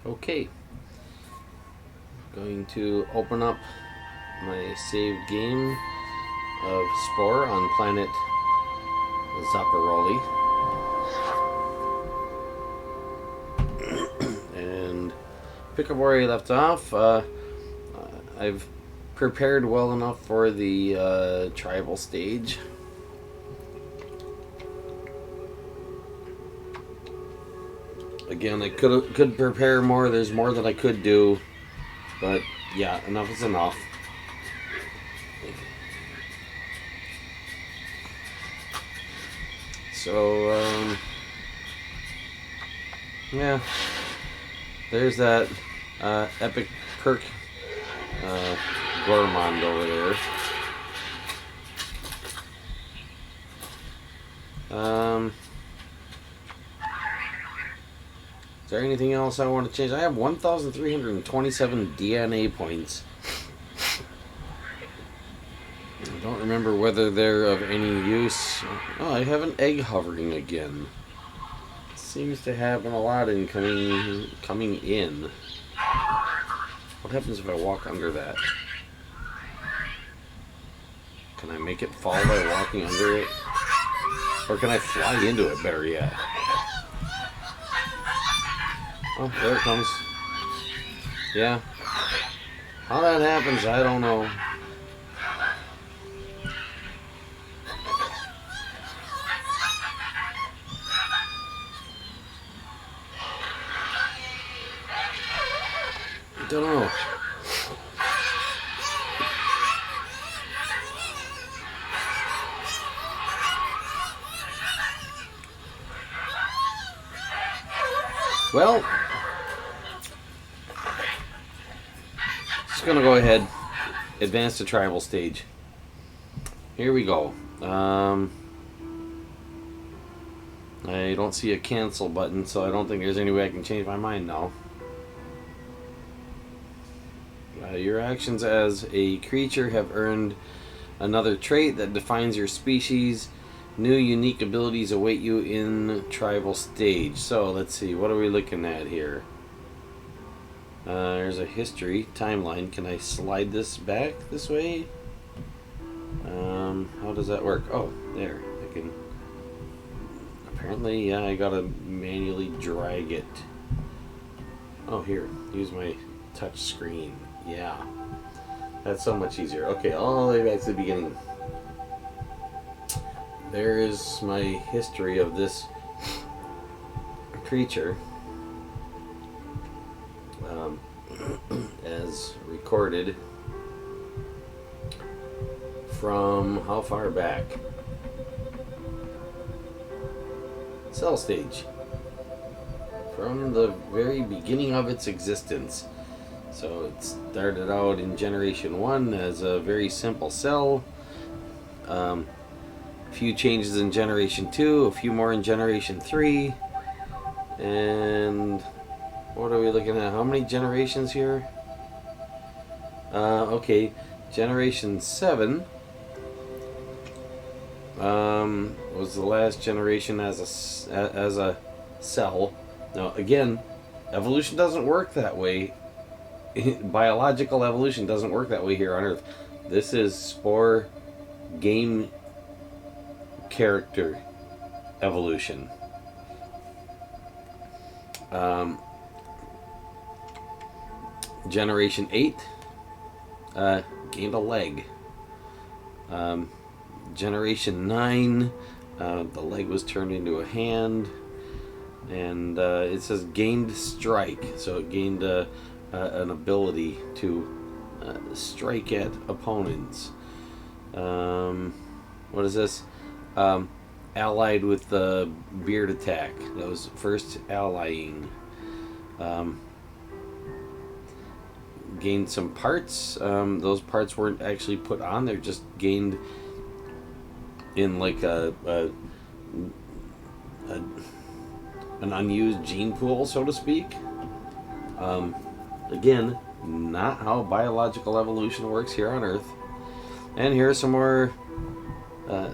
Okay, going to open up my saved game of Spore on planet Zaparoli. And pick up where I left off. I've prepared well enough for the tribal stage. Again, I could prepare more. There's more that I could do, but yeah, enough is enough. So yeah, there's that epic perk gourmand over there. Is there anything else I want to change? I have 1,327 DNA points. I don't remember whether they're of any use. Oh, I have an egg hovering again. Seems to happen a lot in coming in. What happens if I walk under that? Can I make it fall by walking under it? Or can I fly into it, better yet? Oh, there it comes. Yeah. How that happens, I don't know. Don't know. Well, just gonna go ahead, advance to tribal stage. Here we go. I don't see a cancel button, so I don't think there's any way I can change my mind now. Your actions as a creature have earned another trait that defines your species. New unique abilities await you in tribal stage. So let's see, what are we looking at here? There's a history timeline. Can I slide this back this way? How does that work? Oh, there. I can. Apparently, yeah, I gotta manually drag it. Oh, here. Use my touch screen. Yeah. That's so much easier. Okay, all the way back to the beginning. There is my history of this creature as recorded from how far back? Cell stage. From the very beginning of its existence. So it started out in Generation 1 as a very simple cell. A few changes in Generation 2, a few more in Generation 3. And what are we looking at? How many generations here? Okay, Generation 7 was the last generation as a cell. Now, again, evolution doesn't work that way. Biological evolution doesn't work that way here on Earth. This is Spore game character evolution. Generation 8 gained a leg. Generation 9 the leg was turned into a hand, and it says gained strike, so it gained an ability to strike at opponents. What is this? Allied with the beard attack. That was first allying. Gained some parts. Those parts weren't actually put on. They're just gained in like an unused gene pool, so to speak. Again, not how biological evolution works here on Earth. And here are some more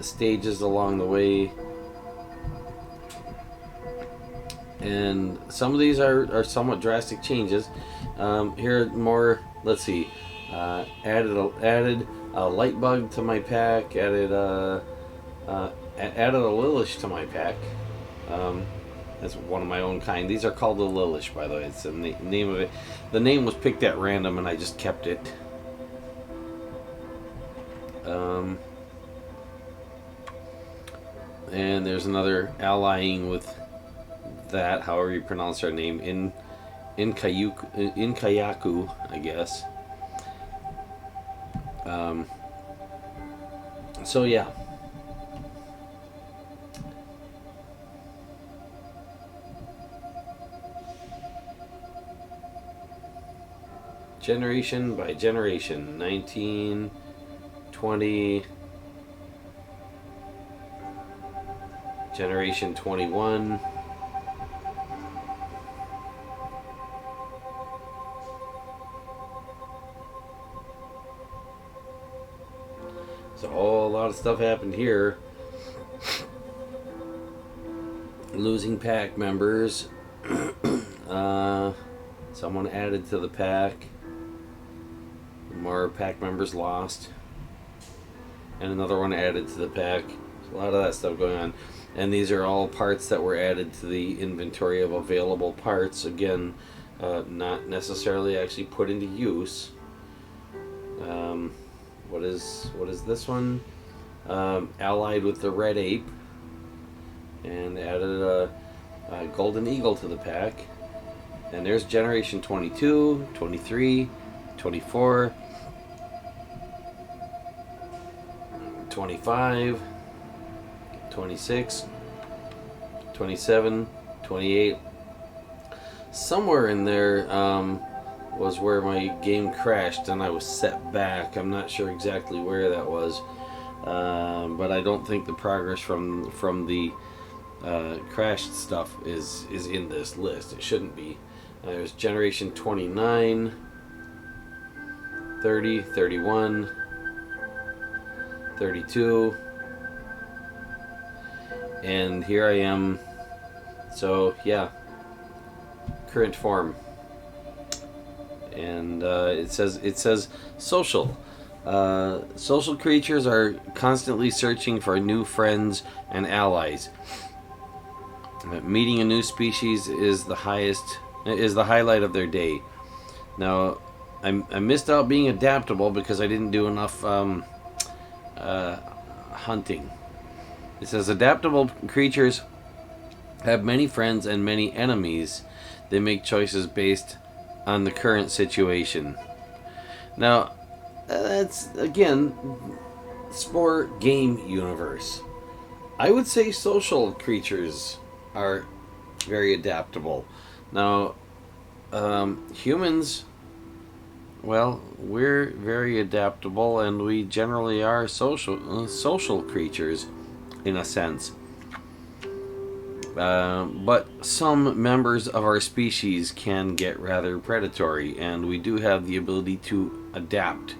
stages along the way. And some of these are somewhat drastic changes. Here are more. Let's see. Added a light bug to my pack. Added a Lilish to my pack. That's one of my own kind. These are called the Lilish, by the way. It's the name of it. The name was picked at random, and I just kept it. And there's another allying with that, however you pronounce her name, in Kayaku, I guess. So yeah. Generation by generation, 19, 20, generation 21. So a whole lot of stuff happened here. Losing pack members. Someone added to the pack. More pack members lost. And another one added to the pack. A lot of that stuff going on. And these are all parts that were added to the inventory of available parts. Again, not necessarily actually put into use. What is this one? Allied with the red ape. And added a golden eagle to the pack. And there's generation 22, 23, 24, 25, 26, 27, 28. Somewhere in there was where my game crashed and I was set back. I'm not sure exactly where that was, but I don't think the progress from the crashed stuff is in this list. It shouldn't be. There's generation 29, 30, 31, 32, and here I am. So yeah, current form, and it says social. Social creatures are constantly searching for new friends and allies. Meeting a new species is the highlight of their day. Now, I missed out being adaptable because I didn't do enough hunting. It says adaptable creatures have many friends and many enemies. They make choices based on the current situation. Now, that's again Spore game universe. I would say social creatures are very adaptable. Now, humans, well, we're very adaptable, and we generally are social creatures, in a sense. But some members of our species can get rather predatory, and we do have the ability to adapt,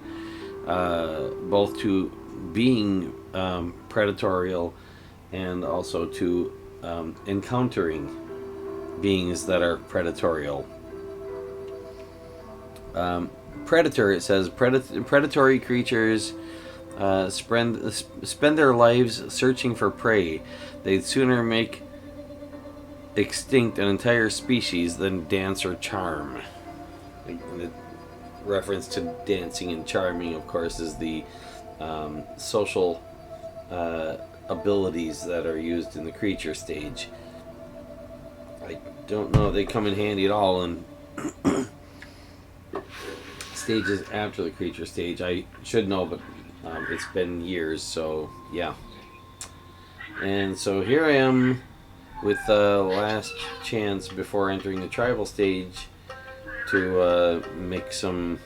both to being predatorial and also to encountering beings that are predatorial. Predator, it says, predatory creatures spend their lives searching for prey. They'd sooner make extinct an entire species than dance or charm. The reference to dancing and charming, of course, is the social abilities that are used in the creature stage. I don't know if they come in handy at all in stages after the creature stage. I should know, but it's been years, so yeah. And so here I am with the last chance before entering the tribal stage to make some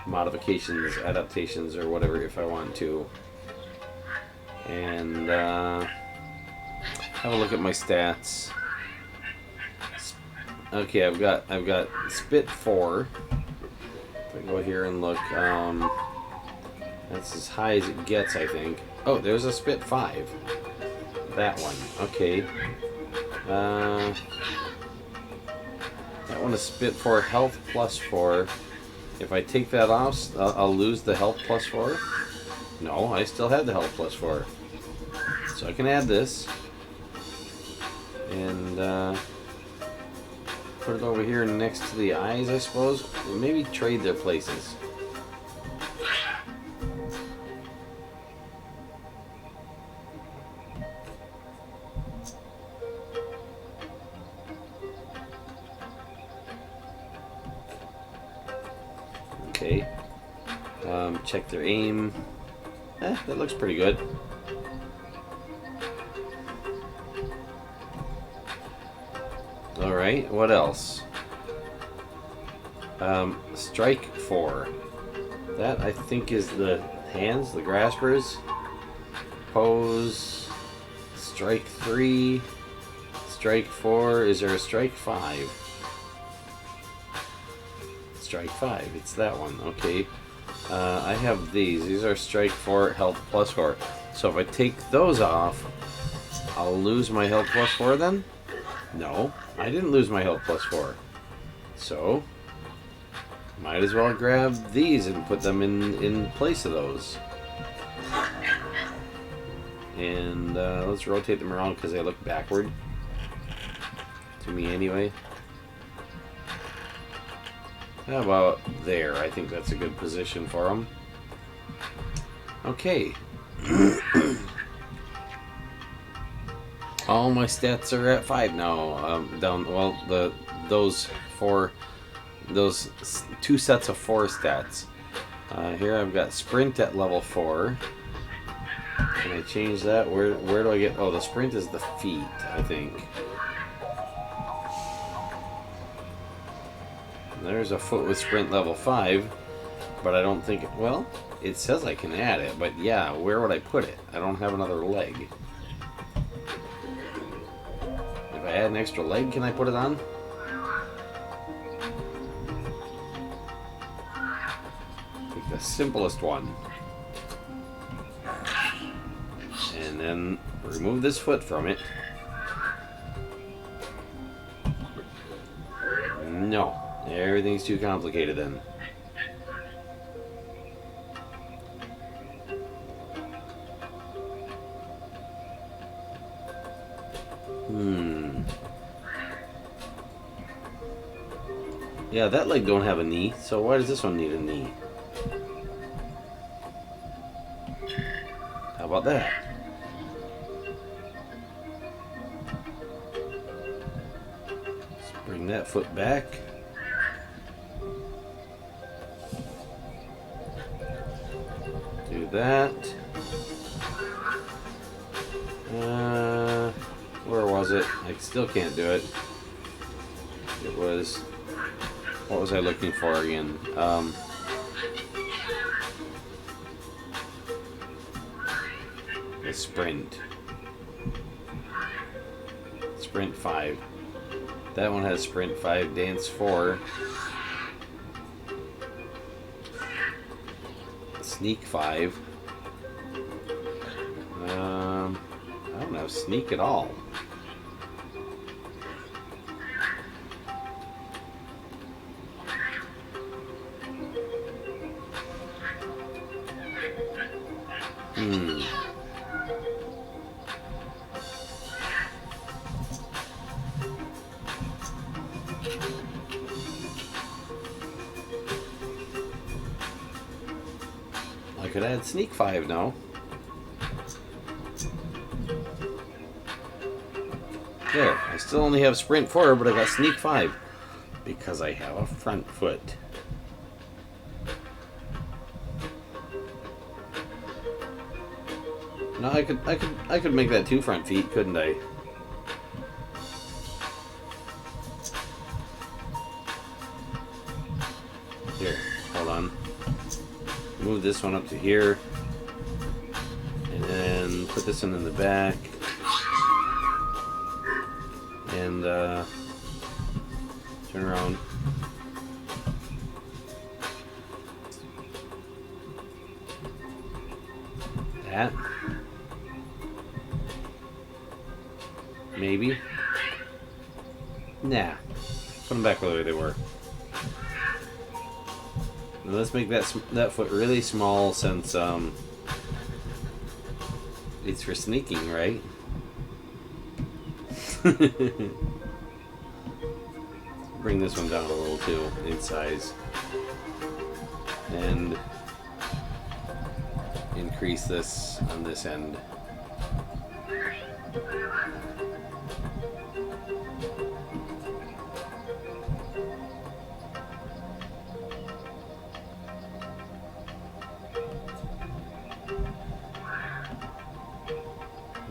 modifications, adaptations, or whatever if I want to. And have a look at my stats. Okay, I've got Spit 4. If I go here and look, that's as high as it gets, I think. Oh, there's a Spit 5. That one. Okay. That one is spit for health plus 4. If I take that off, I'll lose the health plus 4. No, I still had the health plus 4. So I can add this. And put it over here next to the eyes, I suppose. And maybe trade their places. Okay. Check their aim. That looks pretty good. Alright, what else? Strike 4. That, I think, is the hands, the graspers. Pose. Strike 3. Strike 4. Is there a strike 5? Strike 5. It's that one. Okay. I have these. These are strike 4, health plus 4. So if I take those off, I'll lose my health plus 4 then? No, I didn't lose my health plus 4. So, might as well grab these and put them in place of those. And let's rotate them around because they look backward. To me anyway. How about there? I think that's a good position for them. Okay. All my stats are at 5 now. Those 2 sets of 4 stats. Here I've got sprint at level 4. Can I change that? Where do I get? Oh, the sprint is the feet, I think. There's a foot with sprint level 5, but I don't think. Well, it says I can add it, but yeah, where would I put it? I don't have another leg. If I add an extra leg, can I put it on? Pick the simplest one. And then remove this foot from it. No, everything's too complicated then. Yeah, that leg don't have a knee, so why does this one need a knee? How about that? Let's bring that foot back. Do that. Where was it? I still can't do it. It was... What was I looking for again? The sprint. Sprint 5. That one has sprint 5, dance 4. Sneak 5. I don't have sneak at all. I could add sneak 5 now. There, I still only have sprint 4, but I got sneak 5 because I have a front foot. No, I could make that 2 front feet, couldn't I? Here, hold on. Move this one up to here, and then put this one in the back, and turn around. That. Maybe. Nah. Put them back the way they were. And let's make that foot really small since it's for sneaking, right? Bring this one down a little too in size. And increase this on this end.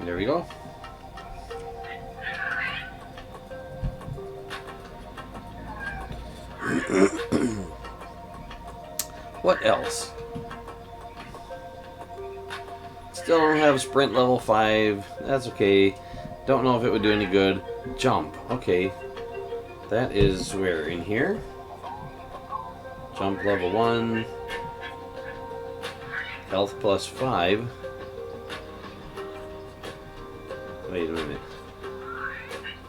There we go. What else? Still don't have sprint level 5. That's okay. Don't know if it would do any good. Jump. Okay. That is where? In here? Jump level 1. Health plus 5. Wait a minute.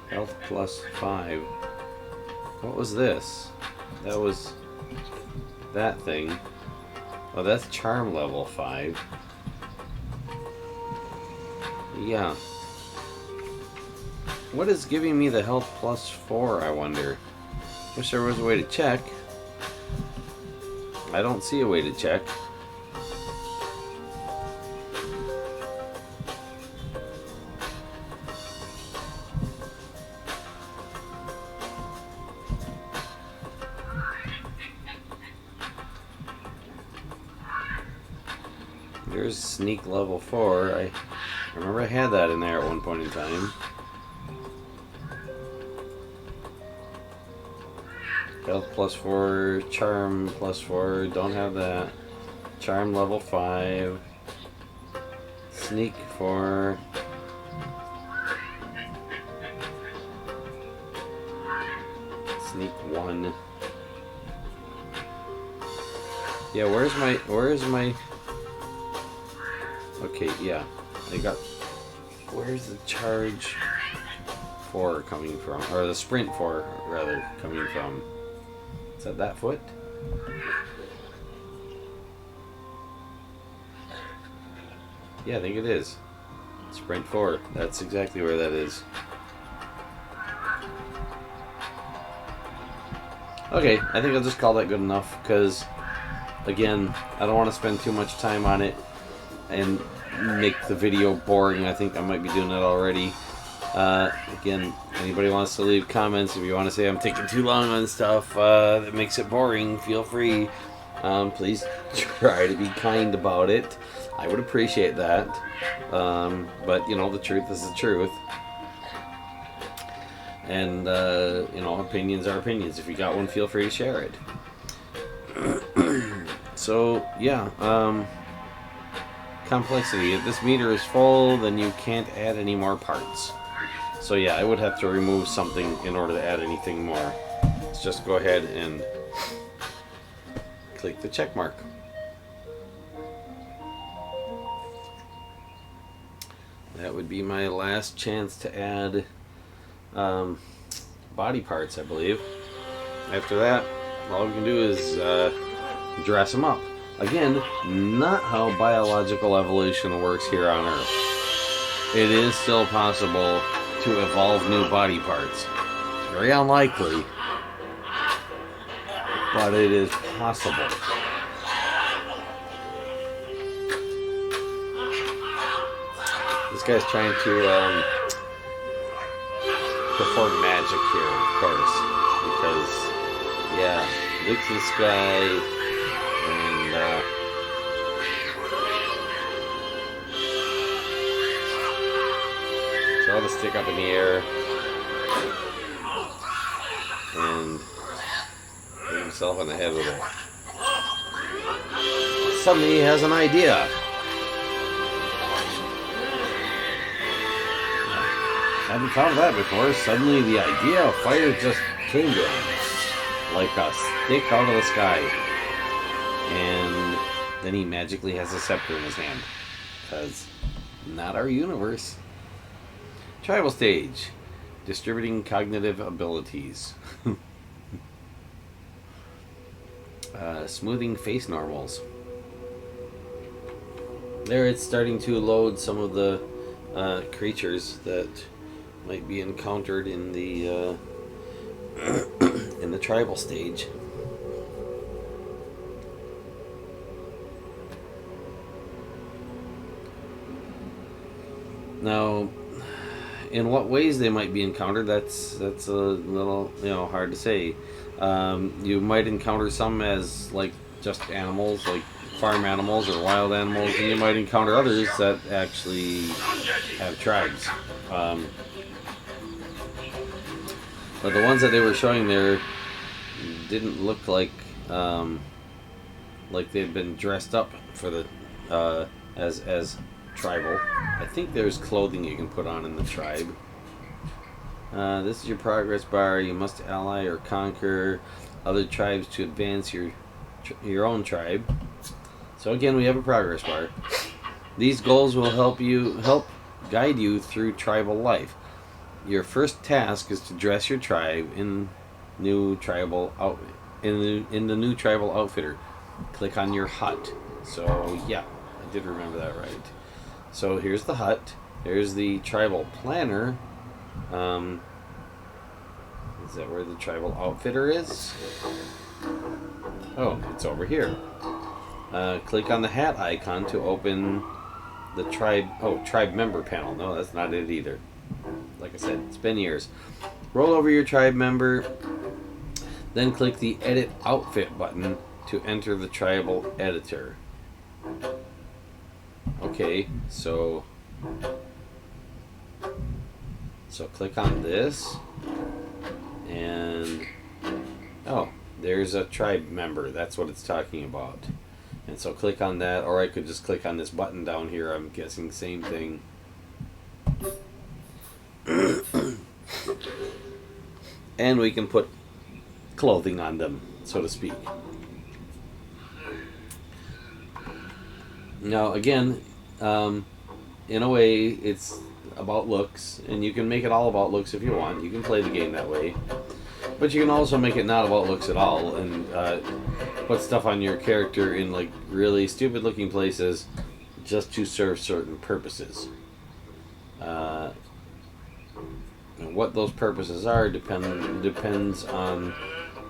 Health plus 5. What was this? That was that thing. Oh, that's charm level 5. Yeah. What is giving me the health plus 4, I wonder? Wish there was a way to check. I don't see a way to check. There's sneak level 4. I remember I had that in there at one point in time. Health plus 4, charm plus 4, don't have that. Charm level 5. Sneak 4. Sneak 1. Yeah, where's my okay, yeah. I got where's the charge 4 coming from? Or the sprint 4 rather coming from? Is that foot? Yeah, I think it is. Sprint 4. That's exactly where that is. Okay, I think I'll just call that good enough because, again, I don't want to spend too much time on it and make the video boring. I think I might be doing it already. Again, anybody wants to leave comments, if you want to say I'm taking too long on stuff that makes it boring, feel free. Please try to be kind about it. I would appreciate that. But, you know, the truth is the truth. And, you know, opinions are opinions. If you got one, feel free to share it. So, yeah. Complexity. If this meter is full, then you can't add any more parts. So yeah, I would have to remove something in order to add anything more. Let's just go ahead and click the check mark. That would be my last chance to add body parts, I believe. After that, all we can do is dress them up. Again, not how biological evolution works here on Earth. It is still possible to evolve new body parts. It's very unlikely, but it is possible. This guy's trying to perform magic here, of course, because, yeah, looks in the sky, and throw the stick up in the air, and hit himself on the head with it. Suddenly he has an idea. Hadn't thought of that before. Suddenly the idea of fire just came to him. Like a stick out of the sky. And then he magically has a scepter in his hand. Because not our universe. Tribal stage. Distributing cognitive abilities. Smoothing face normals. There it's starting to load some of the creatures that might be encountered in the in the tribal stage. Now, in what ways they might be encountered, that's a little hard to say. You might encounter some as like just animals, like farm animals or wild animals, and you might encounter others that actually have tribes. But the ones that they were showing there didn't look like they'd been dressed up for the as tribal. I think there's clothing you can put on in the tribe. This is your progress bar. You must ally or conquer other tribes to advance your own tribe. So again, we have a progress bar. These goals will help guide you through tribal life. Your first task is to dress your tribe in the new tribal outfitter. Click on your hut. So yeah, I did remember that right. So here's the hut. Here's the tribal planner. Is that where the tribal outfitter is? Oh, it's over here. Click on the hat icon to open the tribe member panel. No, that's not it either. Like I said, it's been years. Roll over your tribe member, then click the edit outfit button to enter the tribal editor. Okay, so click on this, and oh, there's a tribe member. That's what it's talking about. And so click on that, or I could just click on this button down here. I'm guessing same thing. And we can put clothing on them, so to speak. Now again, in a way, it's about looks, and you can make it all about looks if you want. You can play the game that way, but you can also make it not about looks at all, and put stuff on your character in like really stupid looking places just to serve certain purposes. And what those purposes are depends on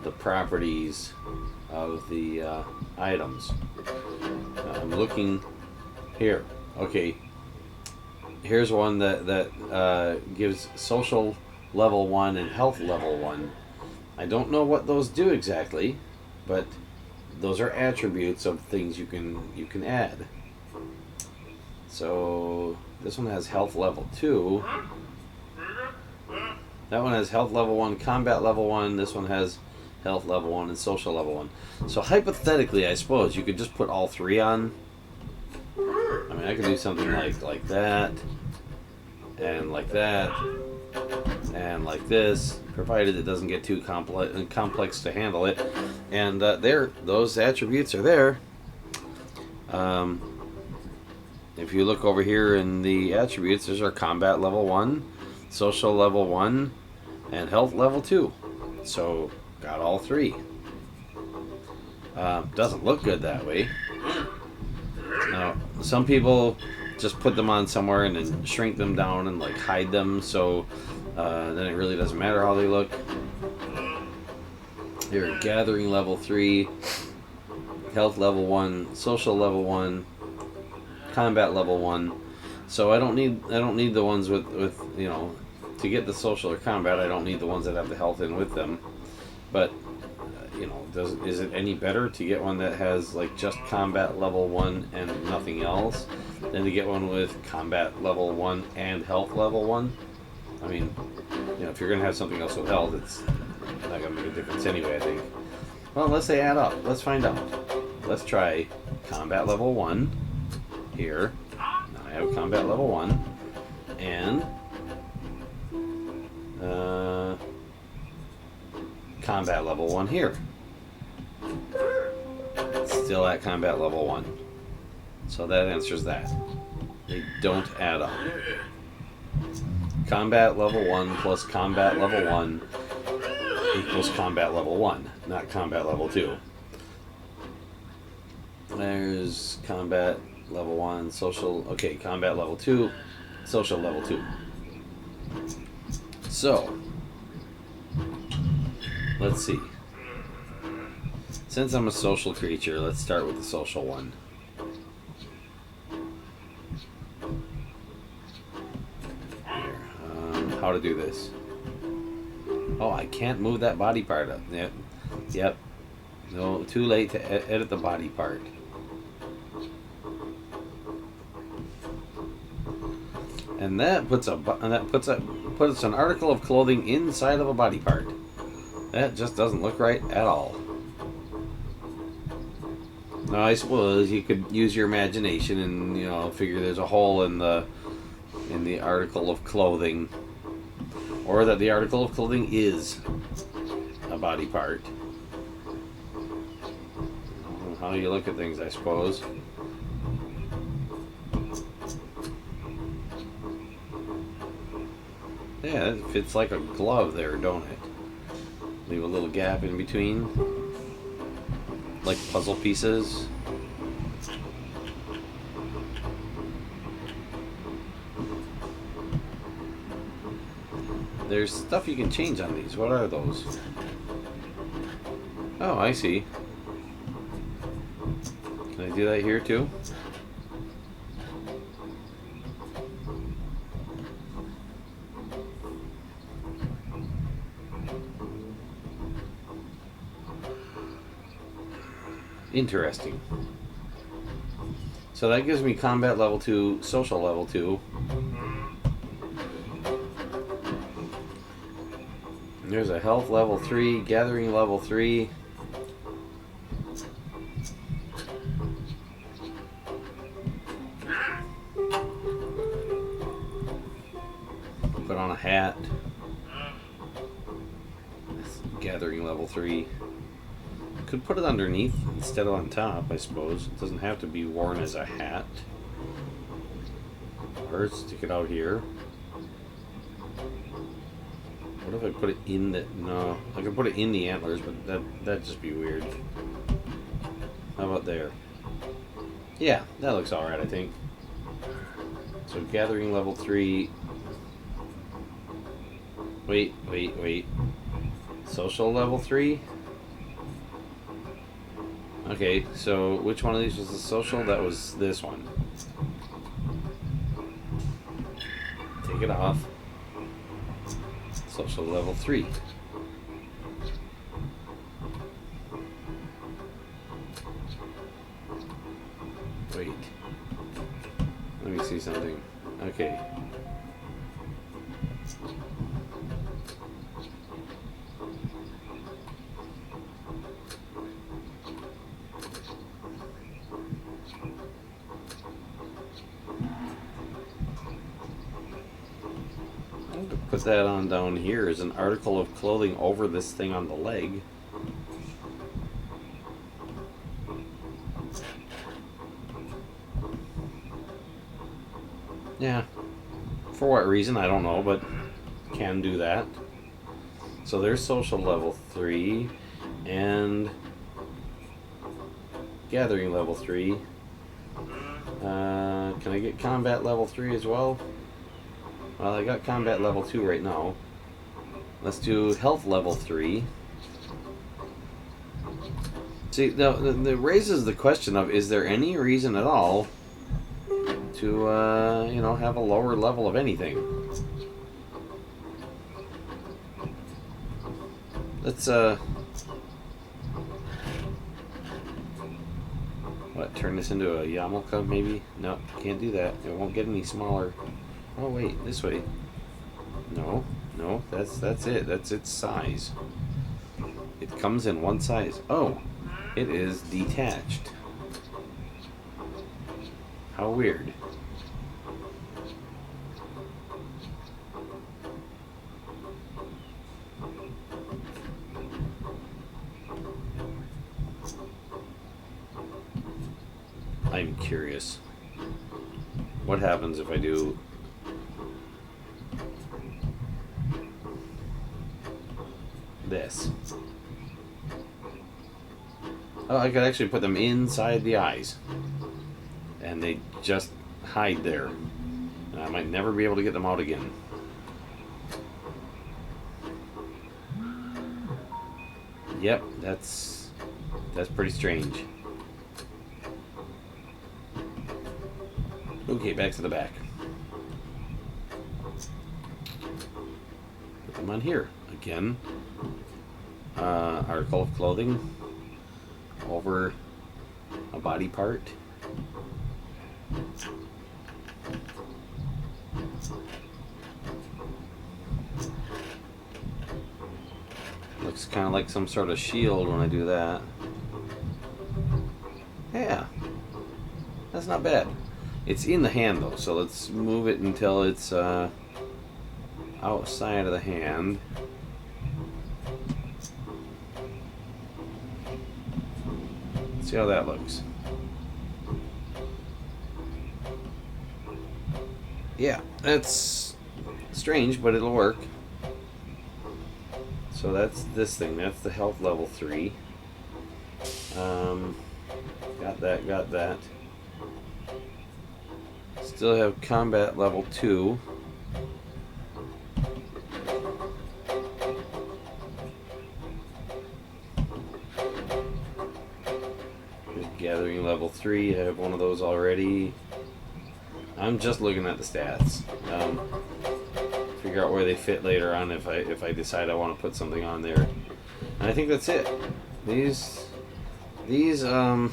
the properties of the items. I'm looking here. Okay, here's one that gives social level 1 and health level 1. I don't know what those do exactly, but those are attributes of things you can add. So this one has health level 2. That one has health level 1, combat level 1. This one has health level 1 and social level 1. So hypothetically, I suppose you could just put all three on. I mean, I could do something like that, and like that, and like this, provided it doesn't get too complex to handle it. And those attributes are there. If you look over here in the attributes, there's our combat level 1, social level 1, and health level 2. So got all three. Doesn't look good that way. Now, some people just put them on somewhere and then shrink them down and like hide them, so then it really doesn't matter how they look. Here, gathering level 3, health level 1, social level 1, combat level 1. So I don't need the ones with to get the social or combat. I don't need the ones that have the health in with them. But is it any better to get one that has like just combat level 1 and nothing else than to get one with combat level 1 and health level 1? I mean, if you're gonna have something else with health, it's not gonna make a difference anyway, I think. Well, unless they add up. Let's find out. Let's try combat level 1 here. Now I have combat level 1 and combat level 1 here. Still at combat level 1. So that answers that. They don't add up. Combat level 1 plus combat level 1 equals combat level 1, not combat level 2. There's combat level 1, social. Okay, combat level 2, social level 2. So, let's see. Since I'm a social creature, let's start with the social one. Here, how to do this? Oh, I can't move that body part up. Yep. No, too late to edit the body part. And that puts an article of clothing inside of a body part. That just doesn't look right at all. Now, I suppose you could use your imagination and figure there's a hole in the article of clothing, or that the article of clothing is a body part. How you look at things, I suppose. Yeah, it fits like a glove there, don't it? Leave a little gap in between, like puzzle pieces. There's stuff you can change on these. What are those? Oh, I see. Can I do that here too? Interesting. So that gives me combat level 2, social level 2. And there's a health level 3, gathering level 3. Put on a hat. Gathering level 3. Could put it underneath instead of on top, I suppose. It doesn't have to be worn as a hat. Or stick it out here. What if I put it in the... No, I could put it in the antlers, but that'd just be weird. How about there? Yeah, that looks alright, I think. So gathering level 3. Wait. Social level 3? Okay, so which one of these was the social? That was this one. Take it off. Social level 3. Wait. Let me see something. Okay. Put that on down here as an article of clothing over this thing on the leg. Yeah. For what reason, I don't know, but can do that. So there's social level 3 and gathering level 3. Can I get combat level 3 as well? Well, I got combat level 2 right now. Let's do health level 3. See, now that raises the question of, is there any reason at all to, have a lower level of anything? Let's, turn this into a yarmulke, maybe? No, can't do that. It won't get any smaller. Oh wait, this way. No, that's it. That's its size. It comes in one size. Oh, it is detached. How weird. I'm curious. What happens if I do this? Oh, I could actually put them inside the eyes. And they just hide there. And I might never be able to get them out again. Yep, that's pretty strange. Okay, back to the back. Put them on here. Again, article of clothing over a body part. Looks kind of like some sort of shield when I do that. Yeah, that's not bad. It's in the hand though, so let's move it until it's outside of the hand. See how that looks. Yeah, that's strange, but it'll work. So that's this thing. That's the health level 3. Got that. Still have combat level 2. Gathering level 3. I have one of those already. I'm just looking at the stats. Figure out where they fit later on if I decide I want to put something on there. And I think that's it. These are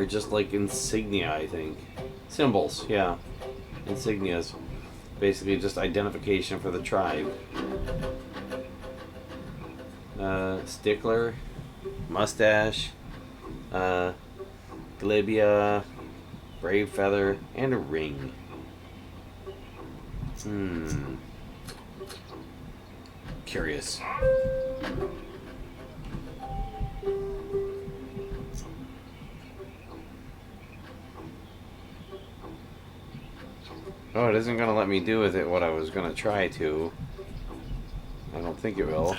just like insignia, I think. Symbols, yeah. Insignias. Basically just identification for the tribe. Stickler, mustache, glabia, brave feather, and a ring. Curious. Oh, it isn't going to let me do with it what I was going to try to. I don't think it will.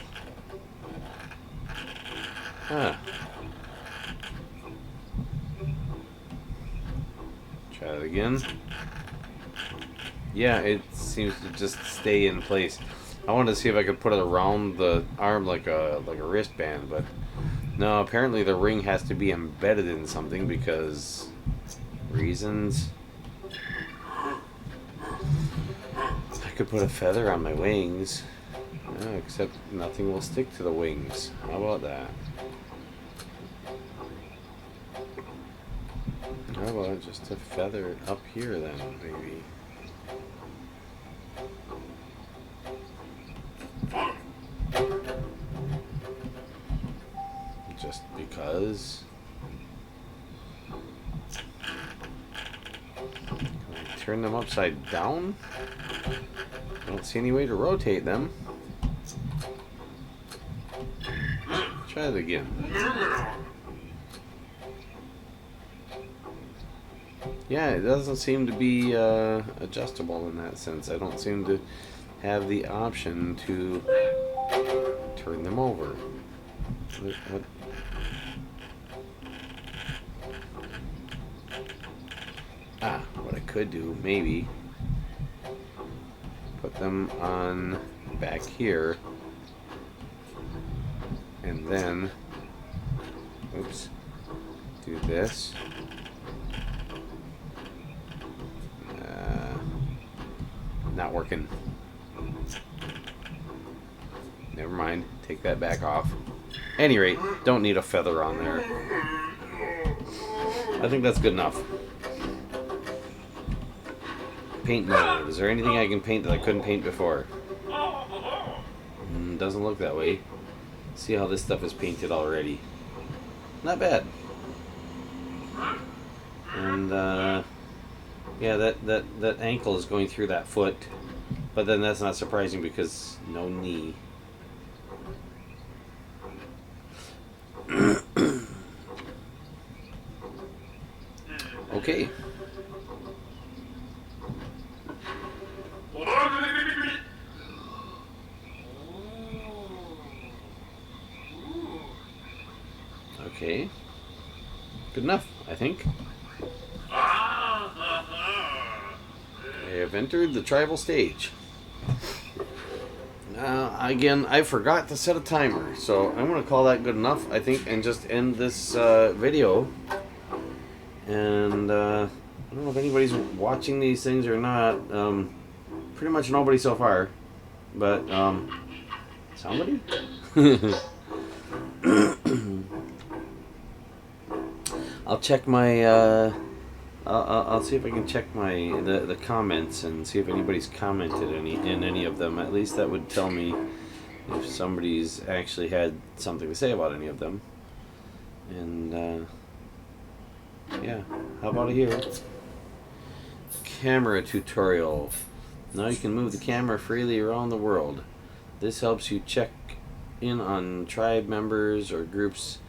Huh. Try it again. Yeah, it seems to just stay in place. I wanted to see if I could put it around the arm like a wristband, but no, apparently the ring has to be embedded in something because reasons. I could put a feather on my wings, except nothing will stick to the wings. How about that? How about just a feather up here then, maybe? Just because. Can I turn them upside down? I don't see any way to rotate them. Try it again. Yeah, it doesn't seem to be adjustable in that sense. I don't seem to have the option to turn them over. What? What I could do, maybe, put them on back here, and then, oops, do this. Not working. Never mind. Take that back off. Any rate, don't need a feather on there. I think that's good enough. Paint mode. Is there anything I can paint that I couldn't paint before? Doesn't look that way. See how this stuff is painted already. Not bad. And yeah, that ankle is going through that foot, but then that's not surprising because no knee. Okay. Okay. Good enough, I think. I have entered the tribal stage. Again, I forgot to set a timer, so I'm going to call that good enough, I think, and just end this video. And I don't know if anybody's watching these things or not. Pretty much nobody so far, but somebody. I'll check my. I'll see if I can check the comments and see if anybody's commented in any of them. At least that would tell me if somebody's actually had something to say about any of them. And yeah, how about here? Camera tutorial. Now you can move the camera freely around the world. This helps you check in on tribe members or groups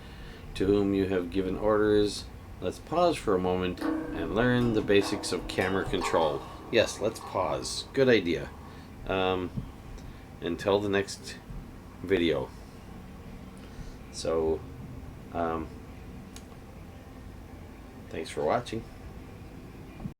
to whom you have given orders. Let's pause for a moment and learn the basics of camera control. Yes, let's pause. Good idea. Until the next video. So, thanks for watching.